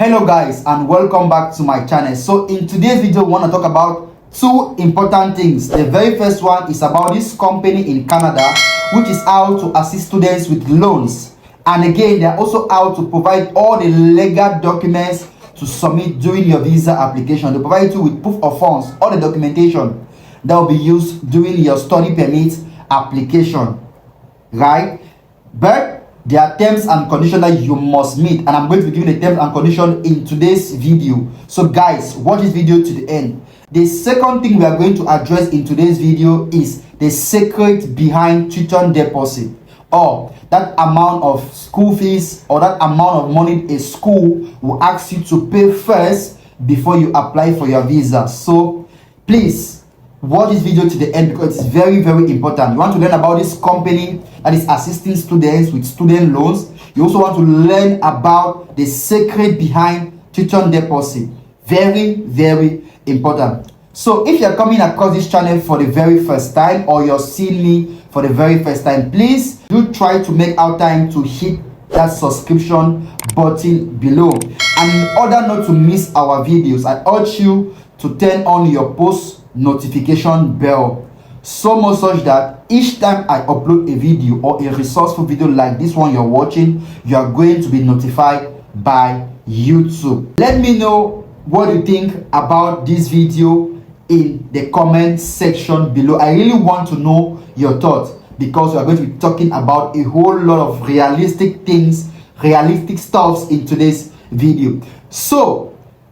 Hello guys, and welcome back to my channel. So in today's video we want to talk about two important things. The very first one is about this company in Canada, which is how to assist students with loans, and again they're also how to provide all the legal documents to submit during your visa application. They provide you with proof of funds, all the documentation that will be used during your study permit application, right? But there are terms and conditions that you must meet, and I'm going to be giving the terms and conditions in today's video. So guys, watch this video to the end. The second thing we are going to address in today's video is the secret behind tuition deposit, or that amount of school fees or that amount of money a school will ask you to pay first before you apply for your visa. So please watch this video to the end because it's very important. You want to learn about this company that is assisting students with student loans. You also want to learn about the secret behind tuition deposit. Very important. So if you're coming across this channel for the very first time, or you're seeing me for the very first time, please do try to make out time to hit that subscription button below. And in order not to miss our videos, I urge you to turn on your post notification bell, so much such that each time I upload a video or a resourceful video like this one you're watching, you are going to be notified by YouTube. Let me know what you think about this video in the comment section below. I really want to know your thoughts, because we are going to be talking about a whole lot of realistic things, realistic stuffs in today's video. So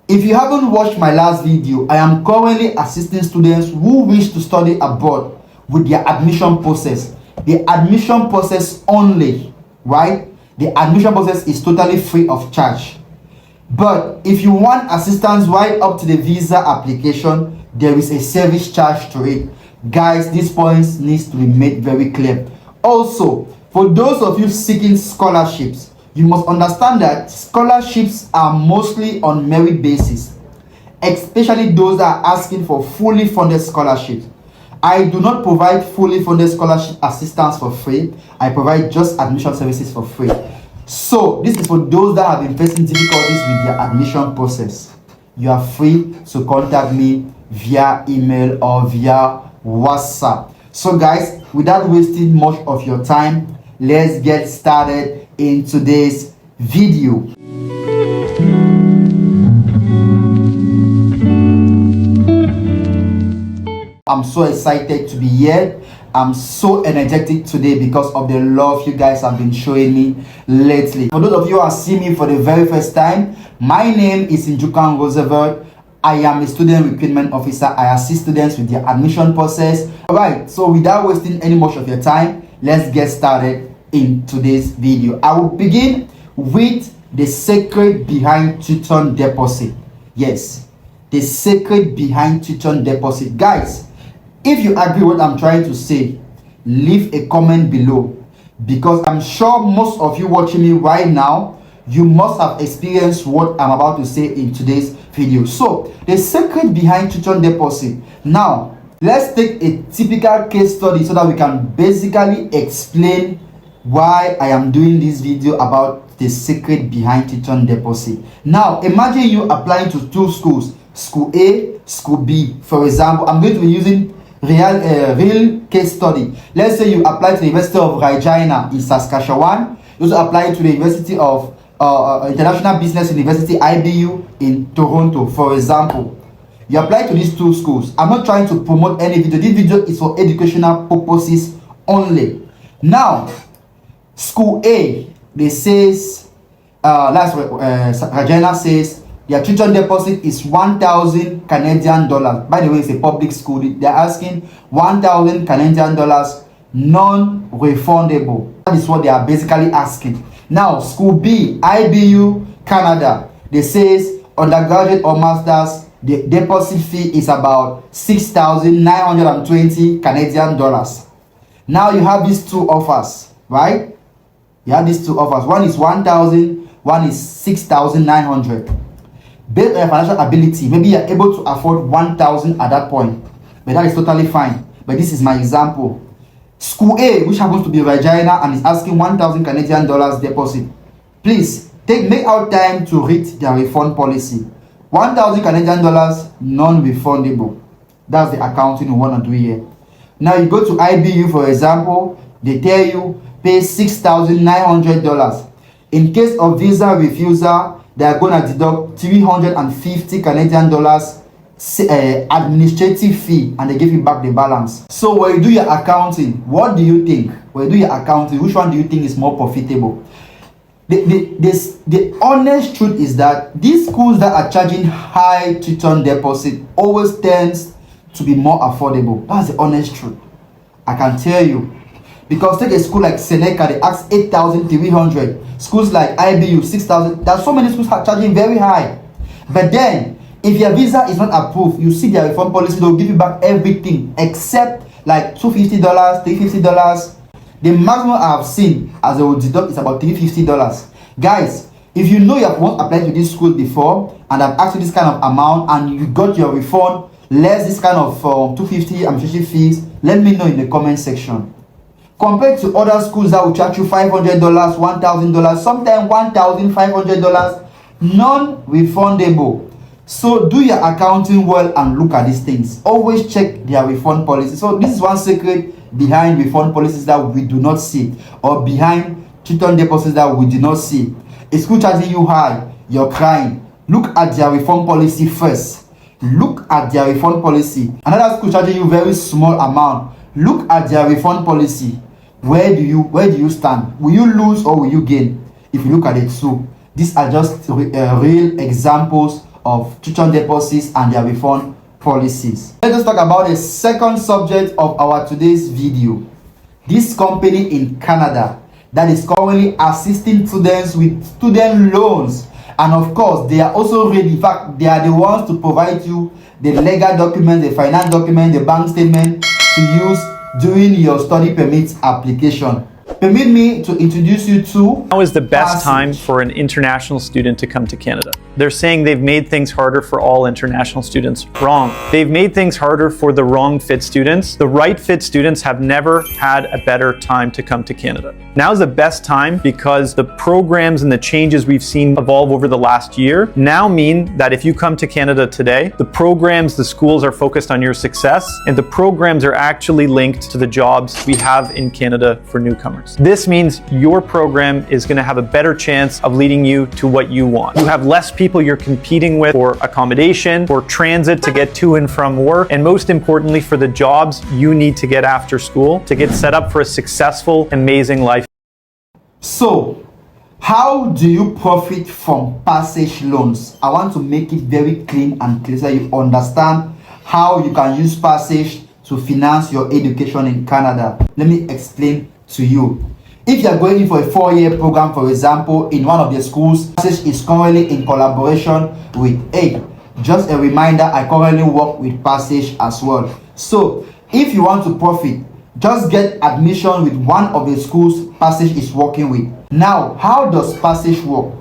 if you haven't watched my last video, I am currently assisting students who wish to study abroad with their admission process. The admission process only, right? The admission process is totally free of charge. But if you want assistance right up to the visa application, there is a service charge to it. Guys, these points needs to be made very clear. Also, for those of you seeking scholarships, you must understand that scholarships are mostly on merit basis, especially those that are asking for fully funded scholarships. I do not provide fully funded scholarship assistance for free. I provide just admission services for free. So this is for those that have been facing difficulties with their admission process. You are free to contact me via email or via WhatsApp. So guys, without wasting much of your time, let's get started in today's video. I'm so excited to be here. I'm so energetic today because of the love you guys have been showing me lately. For those of you who are seeing me for the very first time, my name is Njukan Roosevelt. I am a student recruitment officer. I assist students with their admission process. Alright, so without wasting any much of your time, let's get started in today's video. I will begin with the secret behind tuition deposit. Yes, the secret behind tuition deposit. Guys, if you agree what I'm trying to say, leave a comment below, because I'm sure most of you watching me right now, you must have experienced what I'm about to say in today's video. So the secret behind tuition deposit. Now let's take a typical case study so that we can basically explain why I am doing this video about the secret behind tuition deposit. Now imagine you applying to two schools, school A, school B. For example, I'm going to be using real case study. Let's say you apply to the University of Regina in Saskatchewan. You also apply to the University of International Business University, IBU, in Toronto, for example. You apply to these two schools. I'm not trying to promote any video. This video is for educational purposes only. Now school A, they says Regina says their tuition deposit is 1,000 Canadian dollars. By the way, it's a public school. They're asking 1,000 Canadian dollars non-refundable. That is what they are basically asking. Now school B, IBU, Canada, they says undergraduate or masters, the deposit fee is about 6,920 Canadian dollars. Now you have these two offers, right? You have these two offers. One is 1,000, one is 6,900. Based on your financial ability, maybe you're able to afford 1,000 at that point, but that is totally fine. But this is my example. School A, which happens to be Regina and is asking 1,000 Canadian dollars deposit. Please Make out time to read their refund policy. 1,000 Canadian dollars, non-refundable. That's the accounting we want to do here. Now you go to IBU, for example, they tell you pay $6,900. In case of visa refusal, they are going to deduct 350 Canadian dollars administrative fee, and they give you back the balance. So when you do your accounting, what do you think? When you do your accounting, which one do you think is more profitable? The honest truth is that these schools that are charging high tuition deposit always tends to be more affordable. That's the honest truth. I can tell you. Because take a school like Seneca, they ask 8,300. Schools like IBU, 6,000. There are so many schools charging very high. But then, if your visa is not approved, you see their refund policy, they'll give you back everything except like $250, $350. The maximum I have seen as they will deduct is about $350. Guys, if you know you have once applied to this school before and have asked you this kind of amount and you got your refund less this kind of $250 administrative fees, let me know in the comment section. Compared to other schools that will charge you $500, $1,000, sometimes $1,500, non-refundable. So do your accounting well and look at these things. Always check their refund policy. So this is one secret behind refund policies that we do not see, or behind tuition deposits that we do not see. A school charging you high, you're crying. Look at their refund policy first. Look at their refund policy. Another school charging you very small amount. Look at their refund policy. Where do you stand? Will you lose or will you gain? If you look at it, so these are just real examples of tuition deposits and their refund policies. Let us talk about the second subject of our today's video. This company in Canada that is currently assisting students with student loans, and of course they are also ready. In fact, they are the ones to provide you the legal document, the finance document, the bank statement to use during your study permit application. Permit me to introduce you to Now is the best time for an international student to come to Canada. They're saying they've made things harder for all international students. Wrong. They've made things harder for the wrong fit students. The right fit students have never had a better time to come to Canada. Now is the best time because the programs and the changes we've seen evolve over the last year now mean that if you come to Canada today, the programs, the schools are focused on your success, and the programs are actually linked to the jobs we have in Canada for newcomers. This means your program is going to have a better chance of leading you to what you want. You have less people you're competing with for accommodation, for transit to get to and from work, and most importantly for the jobs you need to get after school to get set up for a successful, amazing life. So, how do you profit from passage loans? I want to make it very clean and clear so you understand how you can use passage to finance your education in Canada. Let me explain to you. If you are going in for a 4-year program, for example, in one of the schools, Passage is currently in collaboration with A. Just a reminder, I currently work with Passage as well. So, if you want to profit, just get admission with one of the schools Passage is working with. Now, how does Passage work?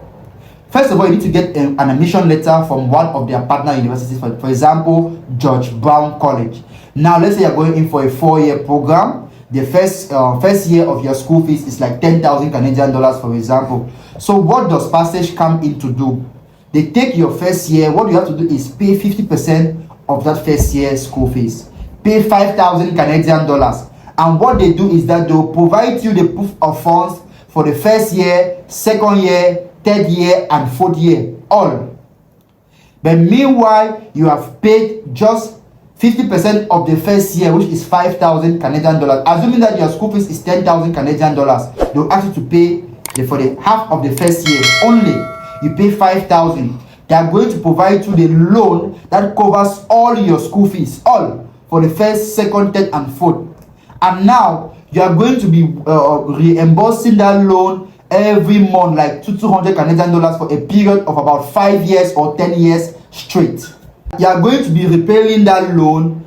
First of all, you need to get an admission letter from one of their partner universities, for example, George Brown College. Now, let's say you're going in for a 4-year program. The first year of your school fees is like 10,000 Canadian dollars, for example. So what does Passage come in to do? They take your first year. What you have to do is pay 50% of that first year school fees. Pay 5,000 Canadian dollars. And what they do is that they'll provide you the proof of funds for the first year, second year, third year, and fourth year, all. But meanwhile, you have paid just 50% of the first year, which is 5,000 Canadian dollars. Assuming that your school fees is 10,000 Canadian dollars, they'll ask you to pay for the half of the first year only. You pay 5,000. They are going to provide you the loan that covers all your school fees, all for the first, second, third, and fourth. And now you are going to be reimbursing that loan every month, like 200 Canadian dollars for a period of about 5 years or 10 years straight. You are going to be repaying that loan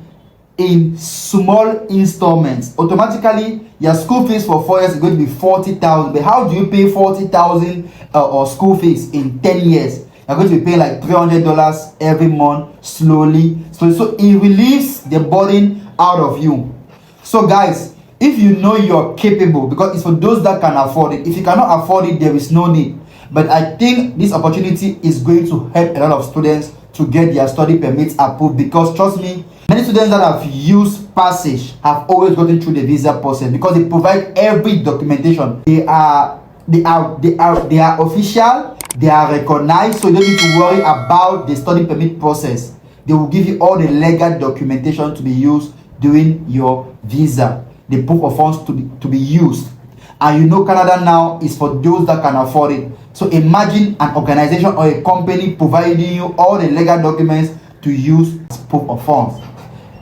in small installments. Automatically, your school fees for 4 years is going to be 40,000. But how do you pay 40,000 or school fees in 10 years? You're going to be paying like $300 every month, slowly. So it relieves the burden out of you. So guys, if you know you're capable, because it's for those that can afford it. If you cannot afford it, there is no need. But I think this opportunity is going to help a lot of students to get their study permits approved, because trust me, many students that have used Passage have always gotten through the visa process because they provide every documentation. They are official, they are recognized, so you don't need to worry about the study permit process. They will give you all the legal documentation to be used during your visa, the proof of funds to be used. And you know Canada now is for those that can afford it. So imagine an organization or a company providing you all the legal documents to use as proof of funds.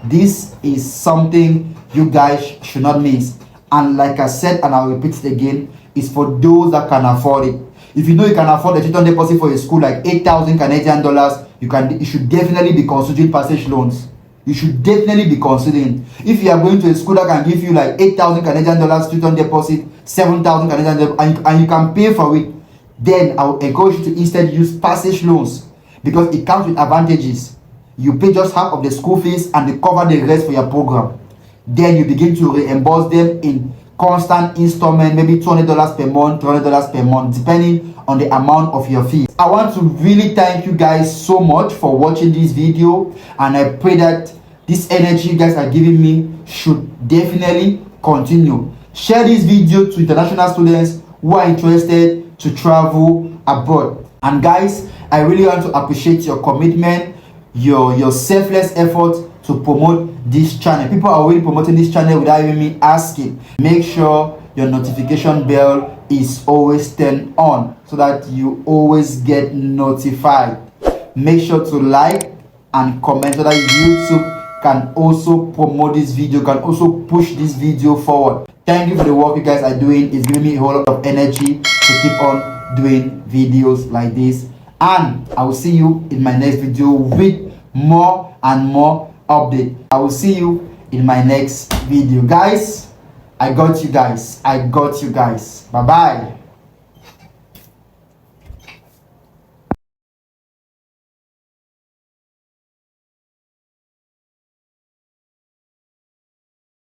This is something you guys should not miss. And like I said, and I'll repeat it again, it's for those that can afford it. If you know you can afford a tuition deposit for a school like 8,000 Canadian dollars, you should definitely be considering Passage loans. You should definitely be considering. If you are going to a school that can give you like 8,000 Canadian dollars tuition deposit, 7,000 Canadian dollars, and you can pay for it, then I would encourage you to instead use Passage loans, because it comes with advantages. You pay just half of the school fees and they cover the rest for your program. Then you begin to reimburse them in constant installment, maybe $200 per month, $300 per month, depending on the amount of your fees. I want to really thank you guys so much for watching this video, and I pray that this energy you guys are giving me should definitely continue. Share this video to international students who are interested to travel abroad. And guys, I really want to appreciate your commitment, your selfless effort to promote this channel. People are already promoting this channel without even me asking. Make sure your notification bell is always turned on so that you always get notified. Make sure to like and comment so that YouTube can also promote this video, can also push this video forward. Thank you for the work you guys are doing. It's giving me a whole lot of energy to keep on doing videos like this. And I will see you in my next video with more and more update. I will see you in my next video. Guys, I got you guys. Bye bye.